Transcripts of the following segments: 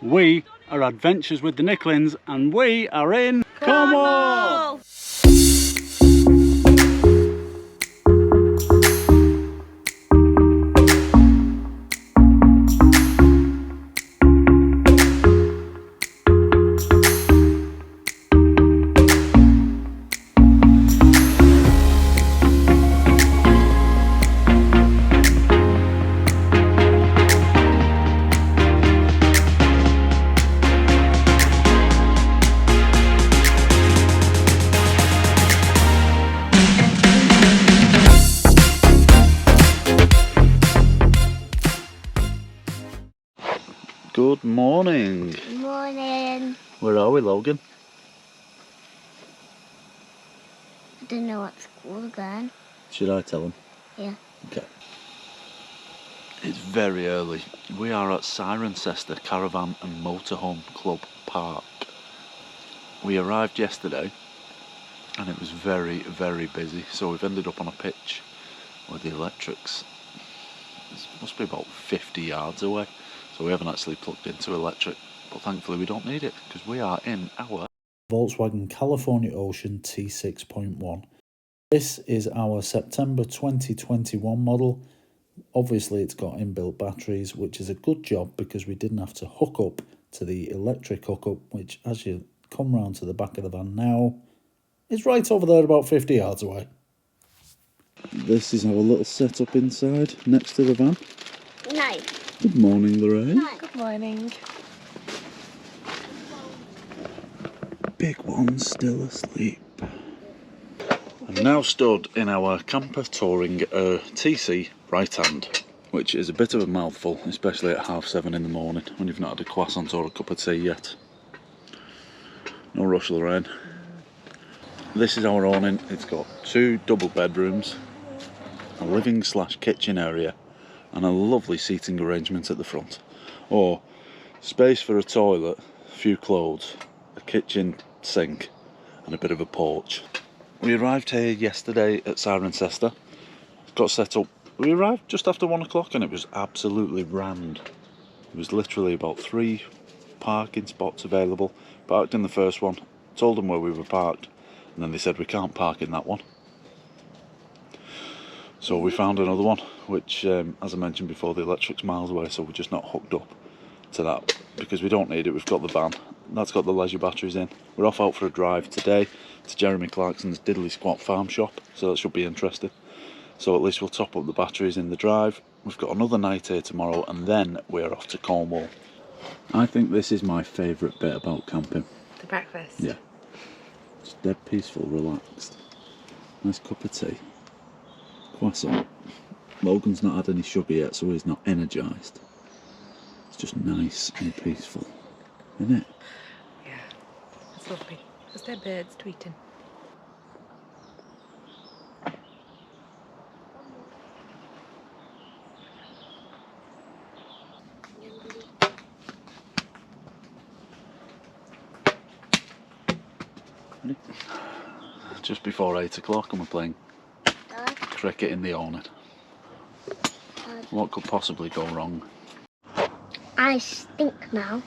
We are Adventures with the Nicklins and we are in Cornwall! Good morning. Good morning. Where are we, Logan? I don't know what school again. Should I tell him? Yeah. Okay. It's very early. We are at Cirencester Caravan and Motorhome Club Park. We arrived yesterday and it was very, very busy. So we've ended up on a pitch with the electrics. It must be about 50 yards away. So we haven't actually plugged into electric, but thankfully we don't need it because we are in our Volkswagen California Ocean T6.1. This is our September 2021 model. Obviously it's got inbuilt batteries, which is a good job because we didn't have to hook up to the electric hookup, which as you come round to the back of the van now, is right over there about 50 yards away. This is our little setup inside, next to the van. Nice. Good morning, Lorraine. Good morning. Big one's still asleep. I'm now stood in our camper touring TC right hand, which is a bit of a mouthful, especially at 7:30 in the morning when you've not had a croissant or a cup of tea yet. No rush, Lorraine. This is our awning. It's got 2 double bedrooms, a living/kitchen area, and a lovely seating arrangement at the front. Or space for a toilet, a few clothes, a kitchen sink, and a bit of a porch. We arrived here yesterday at Cirencester. Got set up. We arrived just after 1 o'clock and it was absolutely rammed. There was literally about 3 parking spots available. Parked in the first one, told them where we were parked, and then they said we can't park in that one. So we found another one, which, as I mentioned before, the electric's miles away, so we're just not hooked up to that because we don't need it. We've got the van, that's got the leisure batteries in. We're off out for a drive today to Jeremy Clarkson's Diddly Squat farm shop, so that should be interesting. So at least we'll top up the batteries in the drive. We've got another night here tomorrow, and then we're off to Cornwall. I think this is my favourite bit about camping. The breakfast? Yeah. Just dead peaceful, relaxed. Nice cup of tea. Croissant. Logan's not had any sugar yet, so he's not energised. It's just nice and peaceful, isn't it? Yeah, it's lovely. There's their birds tweeting. Just before 8 o'clock and we're playing cricket in the awning. What could possibly go wrong? I stink now.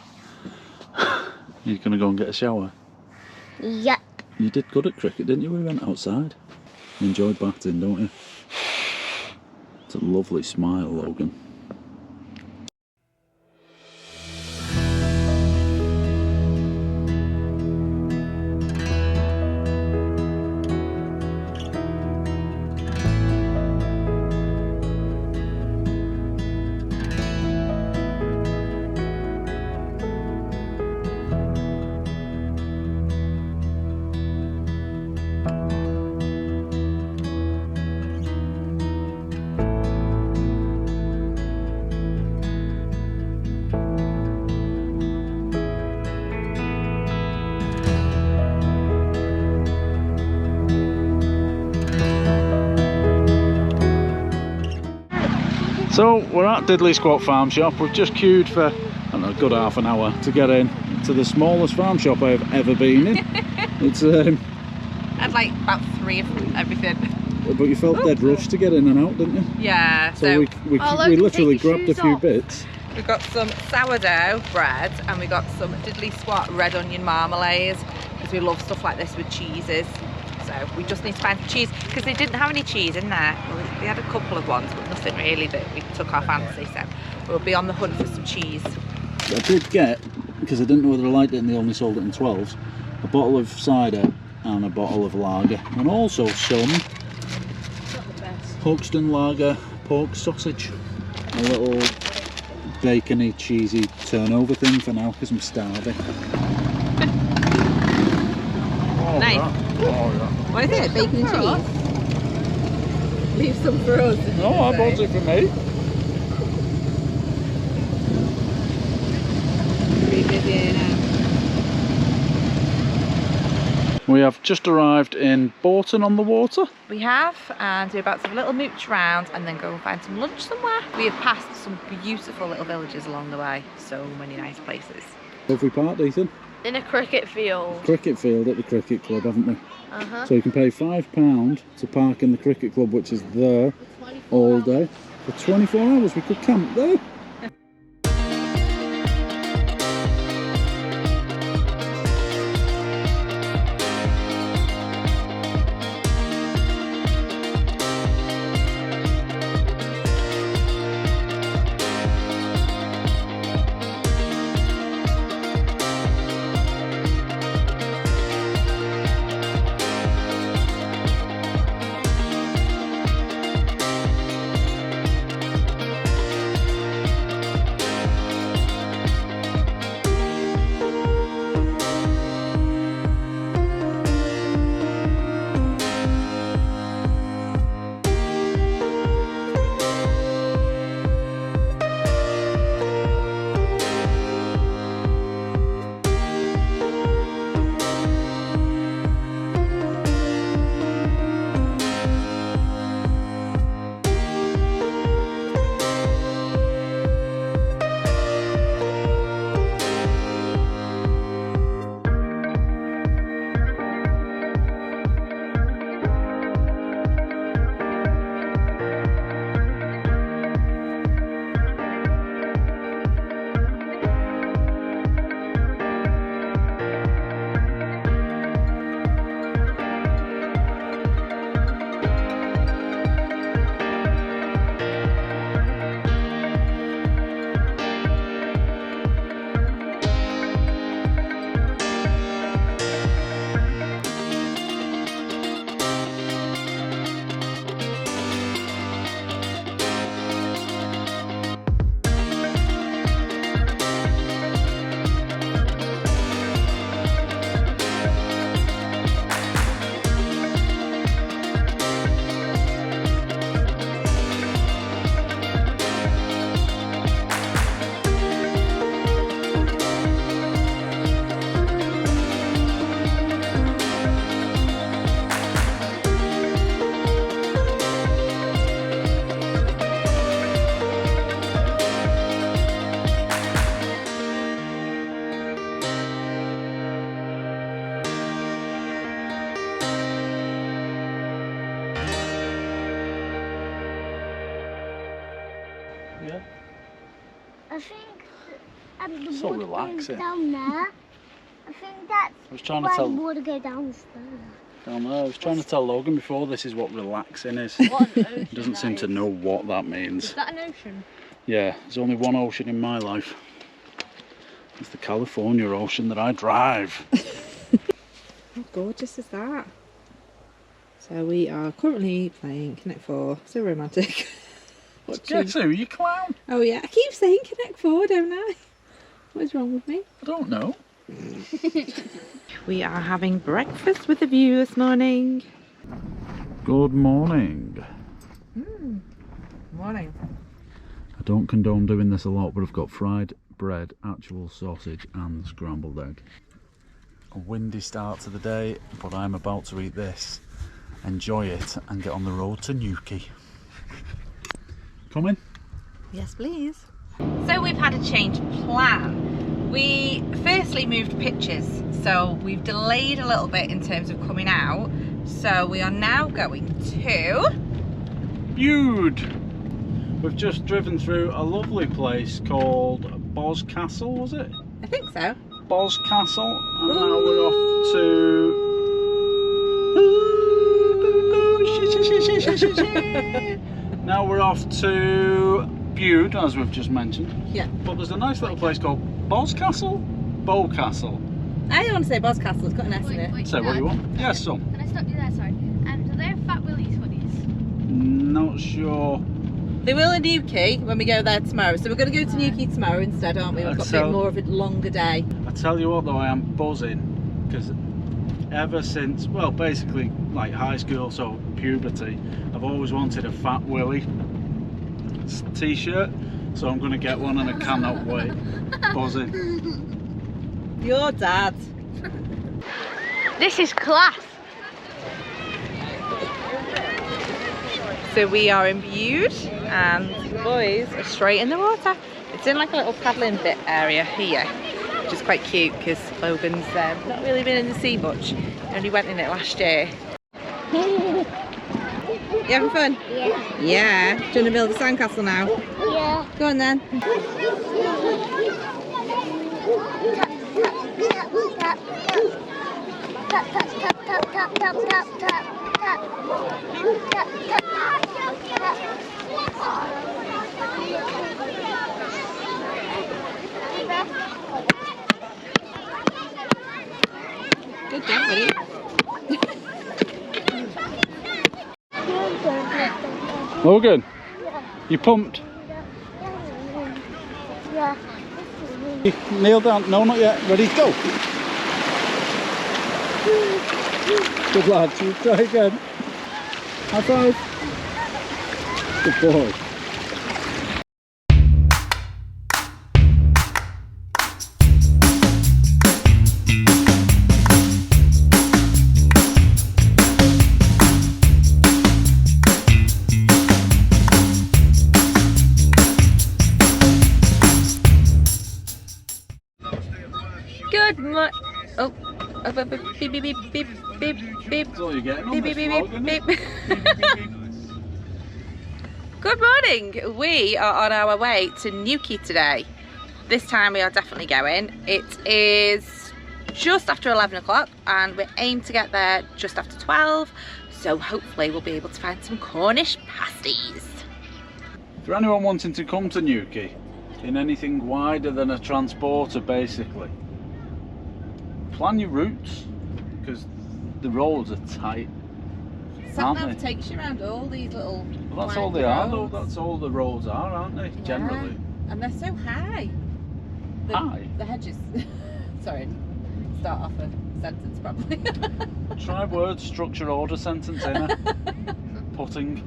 You're going to go and get a shower? Yep. You did good at cricket, didn't you? We went outside. You enjoyed batting, don't you? It's a lovely smile, Logan. So we're at Diddly Squat farm shop. We've just queued for, I don't know, a good half an hour to get in to the smallest farm shop I've ever been in. It's I'd like about 3 of everything. But you felt dead rushed to get in and out, didn't you? Yeah. So we literally grabbed a few bits. We've got some sourdough bread and we got some diddly squat red onion marmalade because we love stuff like this with cheeses. So we just need to find some cheese because they didn't have any cheese in there. Well, they had a couple of ones, but nothing really that we took our fancy. So we'll be on the hunt for some cheese. I did get, because I didn't know whether I liked it and they only sold it in 12s, a bottle of cider and a bottle of lager, and also some Hoxton lager pork sausage. A little bacony, cheesy turnover thing for now because I'm starving. Nice. Oh, yeah. What is it? Bacon and cheese? Leave some for us. No, I bought it for me. Pretty busy now. We have just arrived in Bourton on the water. We have, and we're about to have a little mooch round and then go and find some lunch somewhere. We have passed some beautiful little villages along the way. So many nice places. Lovely part, Ethan. In a cricket field. Cricket field at the cricket club, haven't we? Uh-huh. So you can pay £5 to park in the cricket club, which is there all day. For 24 hours we could camp there. Yeah. I think the So water relaxing. goes down there. I think that's I was trying to why tell the water goes downstairs. down there. I was trying to tell Logan before, this is what relaxing is. What an ocean He doesn't that seem to is. know what that means. Is that an ocean? Yeah, there's only one ocean in my life. It's the California Ocean that I drive. How gorgeous is that? So we are currently playing Connect 4, so romantic. Guess who, you clown? Oh yeah, I keep saying Connect 4, don't I? What is wrong with me? I don't know. We are having breakfast with a view this morning. Good morning. Morning. I don't condone doing this a lot, but I've got fried bread, actual sausage and scrambled egg. A windy start to the day, but I'm about to eat this, enjoy it and get on the road to Newquay. Come in. Yes, please. So we've had a change of plan. We firstly moved pitches, so we've delayed a little bit in terms of coming out. So we are now going to Bude. We've just driven through a lovely place called Boscastle, was it? I think so. Boscastle, and now we're off to... Now we're off to Bude, as we've just mentioned. Yeah. But there's a nice little place called Boscastle? Boscastle. I want to say Boscastle, it's got an S in it. Say what you want. Yes, son. Can I stop you there, sorry? Do they have Fat Willie's hoodies? Not sure. They will in Newquay when we go there tomorrow. So we're going to go to Newquay tomorrow instead, aren't we? We've got a bit more of a longer day. I tell you what though, I am buzzing. Because ever since, well, basically like high school, so puberty, I've always wanted a Fat Willie t-shirt. So I'm going to get one and I cannot wait. Buzzing. Your dad. This is class. So we are in Bude and the boys are straight in the water. It's in like a little paddling bit area here, which is quite cute because Logan's not really been in the sea much. He only went in it last year. You having fun? Yeah. Yeah. Do you want to build a sandcastle now? Yeah. Go on then. Tap, tap, tap, tap, tap, tap, tap, tap, tap. Tap, tap, tap. Good job, buddy. Logan, you pumped? Yeah. Kneel down. No, not yet. Ready, go. Good lad. You try again. High five. Good boy. Good morning. Oh, beep, beep, beep, beep, beep, beep. That's all you're getting on Beep, this beep, vlog, beep, isn't beep. it? Good morning. We are on our way to Newquay today. This time we are definitely going. It is just after 11 o'clock and we aim to get there just after 12. So hopefully we'll be able to find some Cornish pasties. For anyone wanting to come to Newquay in anything wider than a transporter, basically, plan your routes because the roads are tight. Sat-nav takes you around all these little. Well, that's all they are, though. That's all the roads are, aren't they? Yeah. Generally. And they're so high. High? The hedges. Sorry, start off a sentence probably. Try word, structure, order, sentence in it. Putting.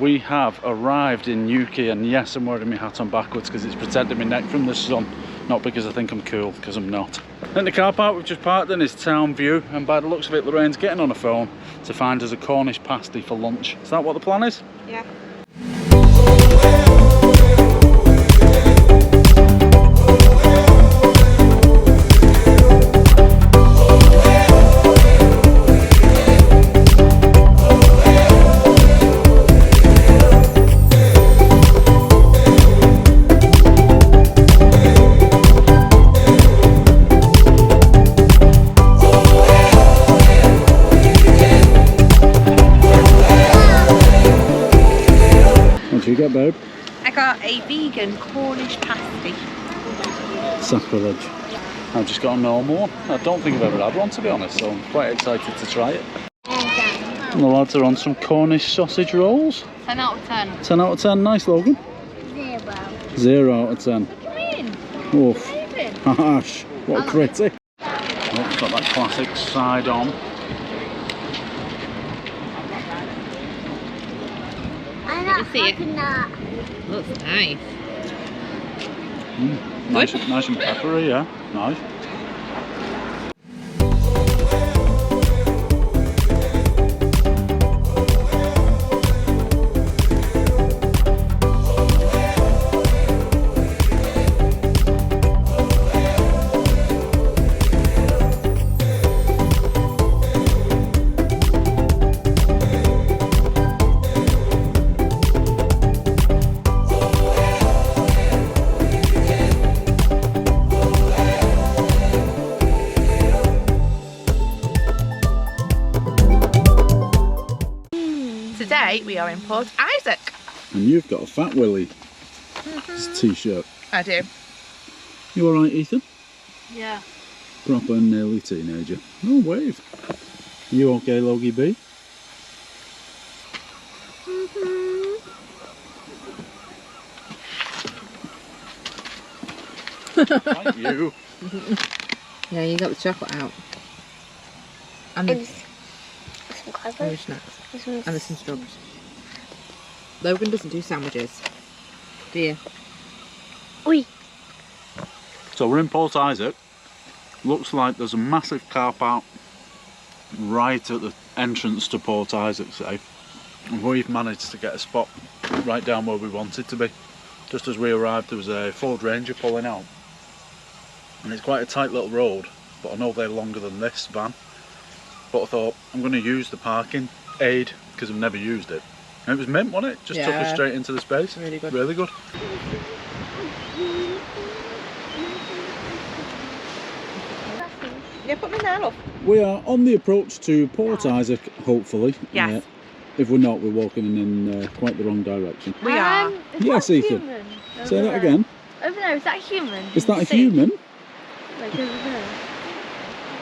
We have arrived in Newquay, and yes, I'm wearing my hat on backwards because it's protecting my neck from the sun, not because I think I'm cool, because I'm not. In the car park we've just parked in is Town View, and by the looks of it, Lorraine's getting on a phone to find us a Cornish pasty for lunch. Is that what the plan is? Yeah. What did you get, babe? I got a vegan Cornish pasty. Sacrilege. I've just got a normal one. I don't think I've ever had one, to be honest, so I'm quite excited to try it. And the lads are on some Cornish sausage rolls. 10 out of 10. 10 out of 10, nice, Logan. 0. 0 out of 10. What do you mean? Oof. Amazing. Harsh. What a critic. Oh, it's got that classic side on. I'm Let me not see it. having that. Looks nice. Nice and peppery, yeah. Nice. today we are in Port Isaac. And you've got a Fat Willy t-shirt. I do. You alright, Ethan? Yeah. Proper nearly teenager. Oh, wave. You okay, Logie B? Like you. Yeah, you got the chocolate out. And the Some crackers. snacks. And there's some strawberries. Logan doesn't do sandwiches. Do you? Oi. So we're in Port Isaac. Looks like there's a massive car park right at the entrance to Port Isaac, say. And we've managed to get a spot right down where we wanted to be. Just as we arrived, there was a Ford Ranger pulling out. And it's quite a tight little road, but I know they're longer than this van. But I thought, I'm going to use the parking aid, because I've never used it. And it was mint, wasn't it? Just took us straight into the space. Really good. Really good. Yeah, put me there, love. We are on the approach to Port Isaac, hopefully. Yes. If we're not, we're walking in quite the wrong direction. We are. Yes, Ethan. Say that again. Over there, is that human? Is that a human? Like over there.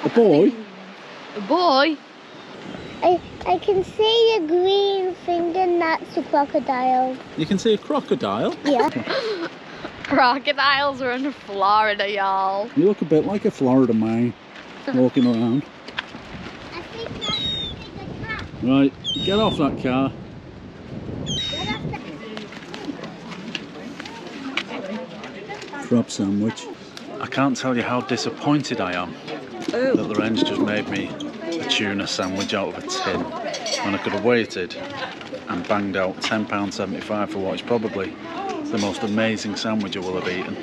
A boy? A boy? I can see a green thing and that's a crocodile. You can see a crocodile? Yeah. Crocodiles are in Florida, y'all. You look a bit like a Florida man walking around. I think that's a cat. Right, get off that car. Crab sandwich. I can't tell you how disappointed I am that the range just made me a tuna sandwich out of a tin when I could have waited and banged out £10.75 for what is probably the most amazing sandwich I will have eaten.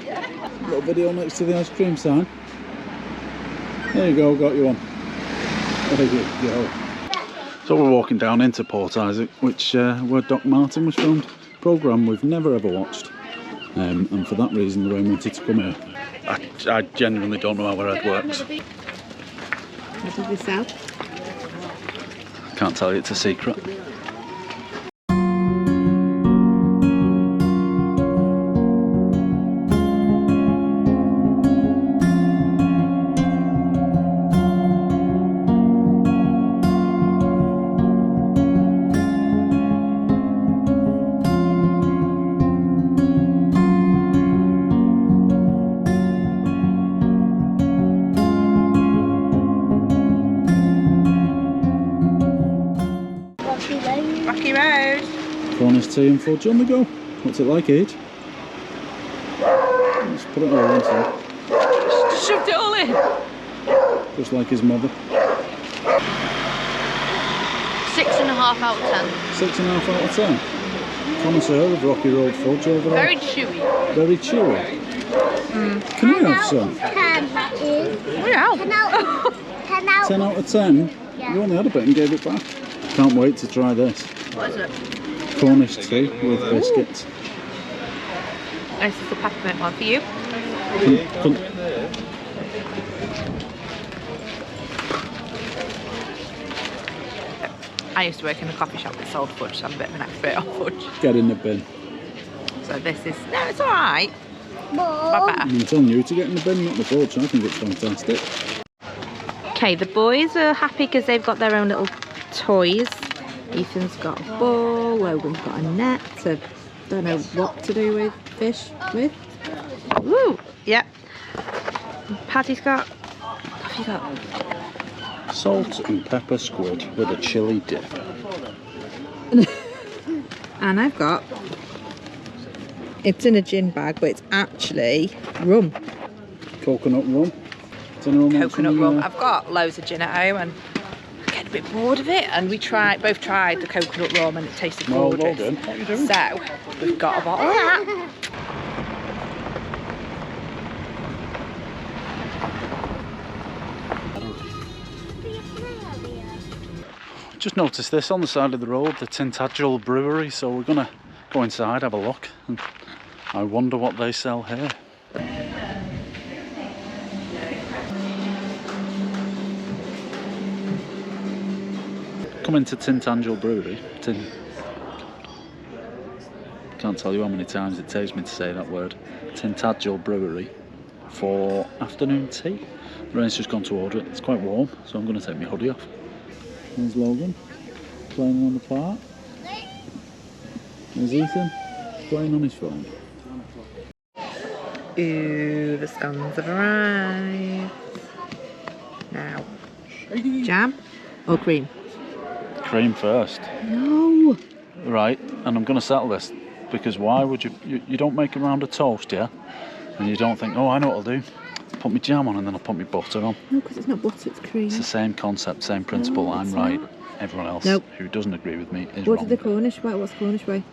Little video next to the ice cream sign. There you go, got you one. There you go. So we're walking down into Port Isaac, which where Doc Martin was filmed. Programme we've never ever watched. And for that reason, the way I wanted to come here. I genuinely don't know how our head works. What does this sell? Can't tell you, it's a secret. Rocky Road. Cornish tea and fudge on the go. What's it like, Age? Let's put it all inside. Shoved it all in. Just like his mother. 6.5 out of 10. 6.5 out of 10. Connoisseur of Rocky Road fudge over there. Very chewy. Very chewy. Can I have some? 10 is. Wow. 10 out. 10 out. 10 out of 10? Yeah. You only had a bit and gave it back. Can't wait to try this. What is it? Cornish tea with biscuits. This is the peppermint one for you. I used to work in a coffee shop that sold fudge, so I'm a bit of an expert on fudge. Get in the bin. So this is, no, it's alright. Mom. Better. I'm telling you to get in the bin, not the fudge. I think it's fantastic. Okay, the boys are happy because they've got their own little toys. Ethan's got a ball, Logan's got a net to, don't know what to do with fish with. Woo! Yep. Paddy's got, what have you got? Salt and pepper squid with a chili dip. And I've got, it's in a gin bag, but it's actually rum. Coconut rum. Coconut rum. I've got loads of gin at home and I get a bit bored of it. And we both tried the coconut rum and it tasted gorgeous. Well done. What are you doing? So we've got a bottle of that. Just noticed this on the side of the road, the Tintagel brewery, so we're gonna go inside, have a look, and I wonder what they sell here. Come into Tintagel brewery, can't tell you how many times it takes me to say that word. Tintagel Brewery for afternoon tea. Ryan's just gone to order it. It's quite warm, so I'm going to take my hoodie off. There's Logan playing on the park. There's Ethan playing on his phone. Ooh, the scones have arrived. Now, jam or cream? Cream first. No. Right, and I'm going to settle this, because why would you don't make a round of toast, yeah? And you don't think, oh, I know what I'll do. Put my jam on and then I'll put my butter on. No, because it's not butter, it's cream. It's the same concept, same principle. No, I'm right. Not. Everyone else who doesn't agree with me is wrong. wrong. What did the Cornish way? What's the Cornish way?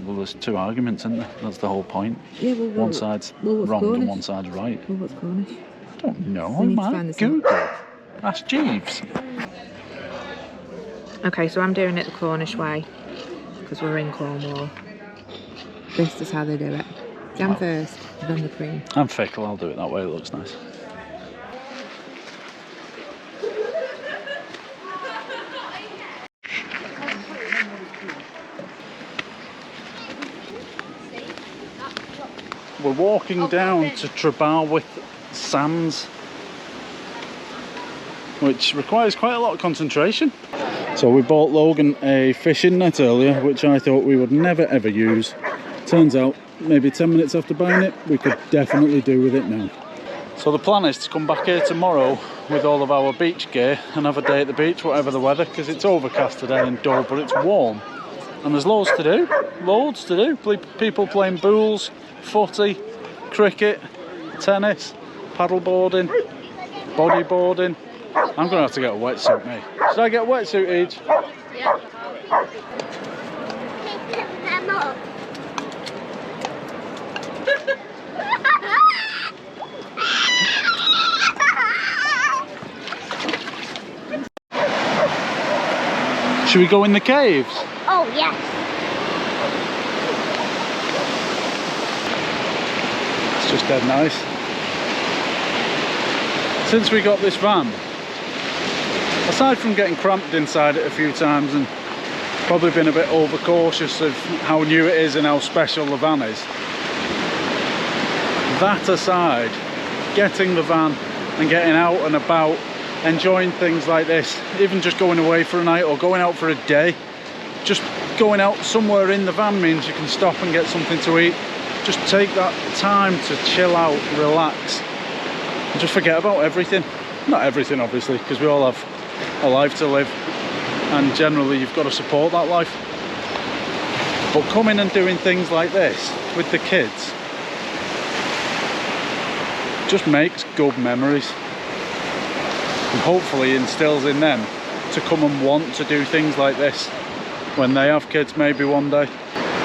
Well, there's two arguments, isn't there? That's the whole point. Yeah, well, one side's wrong Cornish? and one side's right. Well, what's Cornish? I don't know. We I need to might find this Google. Ask Jeeves. Okay, so I'm doing it the Cornish way because we're in Cornwall. This is how they do it. Jam first, then the cream. I'm fickle. I'll do it that way. It looks nice. We're walking down to Trebarwith Sands, which requires quite a lot of concentration. So we bought Logan a fishing net earlier, which I thought we would never ever use. Turns out, maybe 10 minutes after buying it, we could definitely do with it now. So the plan is to come back here tomorrow with all of our beach gear and have a day at the beach, whatever the weather, because it's overcast today and dull, but it's warm. And there's loads to do, People playing bowls, footy, cricket, tennis, paddleboarding, bodyboarding. I'm going to have to get a wetsuit, mate. Should I get a wetsuit, Age? Yeah. Should we go in the caves? Oh, yes. It's just dead nice. Since we got this van, aside from getting cramped inside it a few times and probably been a bit overcautious of how new it is and how special the van is, that aside, getting the van and getting out and about, enjoying things like this, even just going away for a night or going out for a day, just going out somewhere in the van means you can stop and get something to eat. Just take that time to chill out, relax, and just forget about everything. Not everything, obviously, because we all have a life to live, and generally you've got to support that life. But coming and doing things like this with the kids just makes good memories, and hopefully instills in them to come and want to do things like this when they have kids, maybe one day.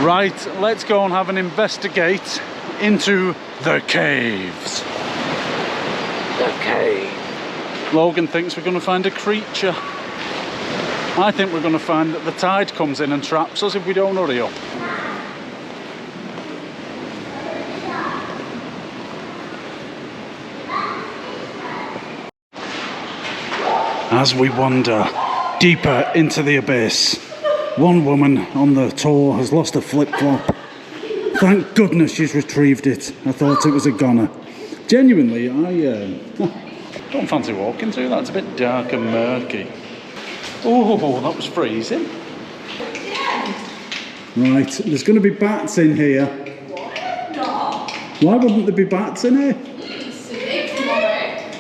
Right, let's go and have an investigate into the caves. The cave. Logan thinks we're going to find a creature. I think we're going to find that the tide comes in and traps us if we don't hurry up. As we wander deeper into the abyss, one woman on the tour has lost a flip-flop. Thank goodness she's retrieved it. I thought it was a goner. Genuinely, I don't fancy walking through that. It's a bit dark and murky. Oh, that was freezing. Right, there's going to be bats in here. Why wouldn't there be bats in here?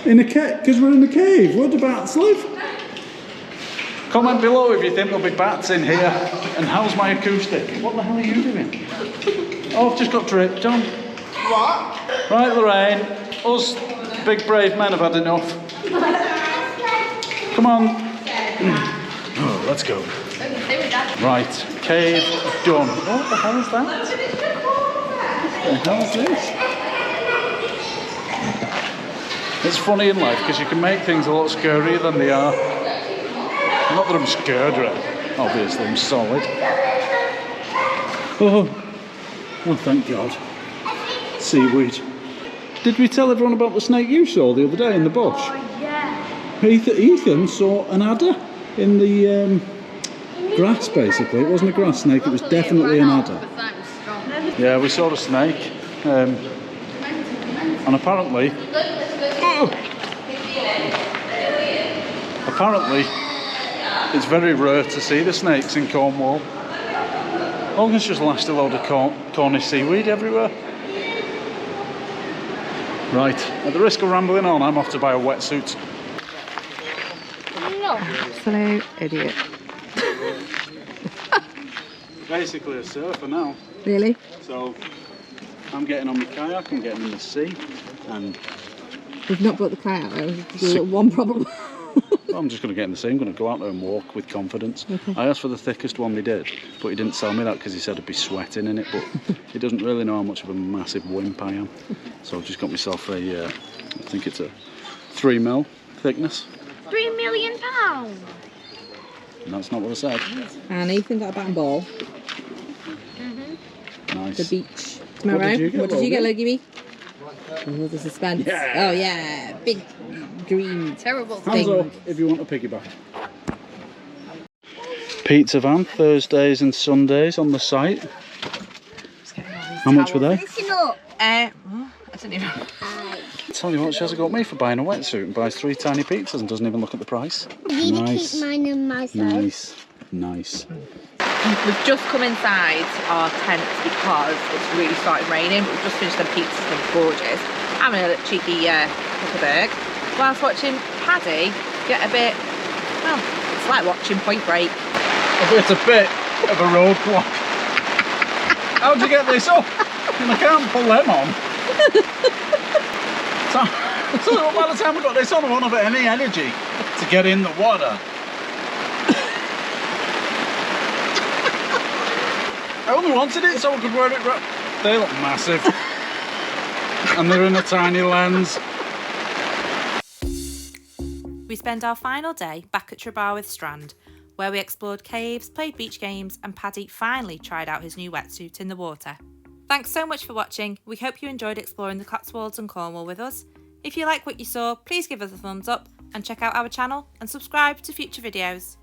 In a cave? Because we're in a cave. Where do bats live? Comment below if you think there'll be bats in here. And how's my acoustic? What the hell are you doing? Oh, I've just got dripped on. What? Right, Lorraine. Us big brave men have had enough. Come on. Oh, let's go. Right, cave done. What the hell is that? What the hell is this? It's funny in life because you can make things a lot scarier than they are. Not that I'm scared, right? Obviously, I'm solid. Oh, thank God. Seaweed. Did we tell everyone about the snake you saw the other day in the bush? Oh, yeah. Ethan saw an adder in the grass, basically. It wasn't a grass snake, it was definitely an adder. Yeah, we saw a snake, and apparently it's very rare to see the snakes in Cornwall. Logan's just lashed a load of Cornish seaweed everywhere. Right, at the risk of rambling on, I'm off to buy a wetsuit. No. Absolute idiot. Basically a surfer now. Really? So I'm getting on my kayak, I'm getting in the sea, and We've not brought the kayak though. There's one problem. I'm just going to get in the sea. I'm going to go out there and walk with confidence. Okay. I asked for the thickest one they did, but he didn't sell me that because he said I'd be sweating in it, but he doesn't really know how much of a massive wimp I am. So I've just got myself a, I think it's a 3mm thickness. £3 million. And that's not what I said. And Ethan got a bat and ball. Nice. The beach tomorrow. What did you get, Logie? Oh, the suspense. Yeah. Oh yeah, big green terrible Hands thing. up if you want a piggyback. Pizza van, Thursdays and Sundays on the site. How much were they? Listen up. I don't even know. Tell you what, she has got me for buying a wetsuit and buys 3 tiny pizzas and doesn't even look at the price. You Nice. keep mine and my size. Nice. We've just come inside our tent because it's really started raining, but we've just finished them pizzas and it's gorgeous. Having a little cheeky Huckleberg whilst watching Paddy get a bit, well, it's like watching Point Break. It's a bit of a roadblock. How'd you get this up? And I can't pull them on. So by the time I got this on, I won't have any energy to get in the water. I only wanted it so I could wear it. They look massive. And they're in a tiny lens. We spent our final day back at Trebarwith Strand, where we explored caves, played beach games, and Paddy finally tried out his new wetsuit in the water. Thanks so much for watching. We hope you enjoyed exploring the Cotswolds and Cornwall with us. If you like what you saw, please give us a thumbs up and check out our channel and subscribe to future videos.